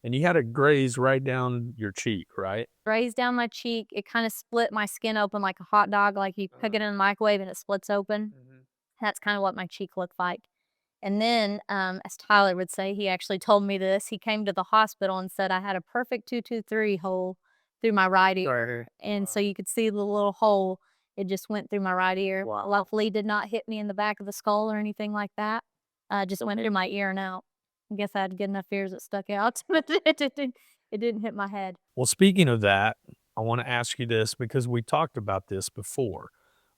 And you had it graze right down your cheek, right? Grazed down my cheek. It kind of split my skin open like a hot dog, like you cook it in the microwave and it splits open. Mhm. That's kind of what my cheek looked like. And then, as Tyler would say, he actually told me this. He came to the hospital and said I had a perfect 223 hole through my right ear. And so Wow. you could see the little hole. It just went through my right ear. Wow. Luckily, did not hit me in the back of the skull or anything like that. Just went through my ear and out. I guess I had good enough ears that stuck out, but it didn't hit my head. Well, speaking of that, I want to ask you this because we talked about this before.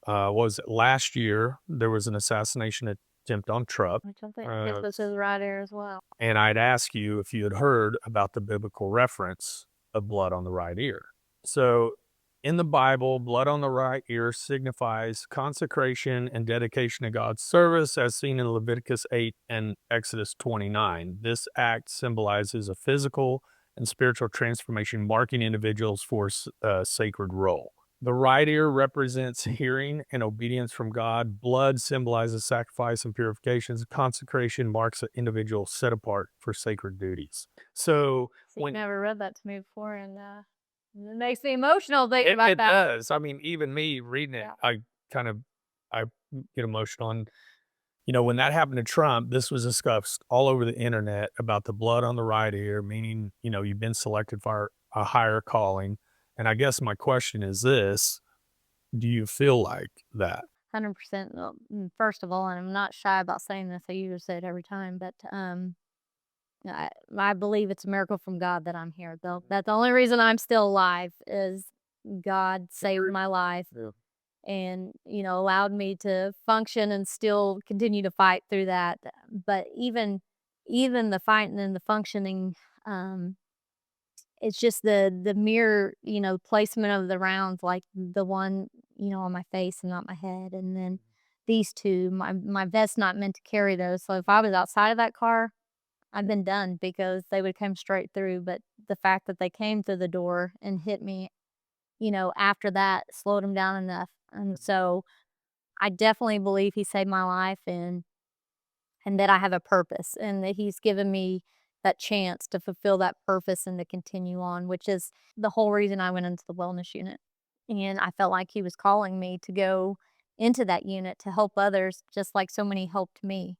Was it last year there was an assassination attempt on Trump? Which I think his Uh, was his right ear as well. and I'd ask you if you had heard about the biblical reference of blood on the right ear. So, in the Bible, blood on the right ear signifies consecration and dedication to God's service, as seen in Leviticus 8 and Exodus 29. This act symbolizes a physical and spiritual transformation, marking individuals for a sacred role. The right ear represents hearing and obedience from God. Blood symbolizes sacrifice and purification. Consecration marks an individual set apart for sacred duties. So See, when never read that to me before, and it makes me emotional thinking about it that. does, I mean, even me reading it, Yeah. kind of I get emotional. And when that happened to Trump, this was discussed all over the internet about the blood on the right ear, meaning you've been selected for a higher calling. And I guess my question is this: do you feel like that? 100%. First of all, and I'm not shy about saying this, I usually say it every time, but I believe it's a miracle from God that I'm here, though. That's the only reason I'm still alive is God saved my life Yeah. and, allowed me to function and still continue to fight through that. But even the fighting and the functioning, um, it's just the mere, placement of the rounds, like the one, on my face and not my head, and then these 2, my vest's not meant to carry those, so if I was outside of that car, I'd been done because they would come straight through, but the fact that they came through the door and hit me, after that slowed them down enough, and so I definitely believe he saved my life and that I have a purpose and that he's given me that chance to fulfill that purpose and to continue on, which is the whole reason I went into the wellness unit. And I felt like he was calling me to go into that unit to help others just like so many helped me.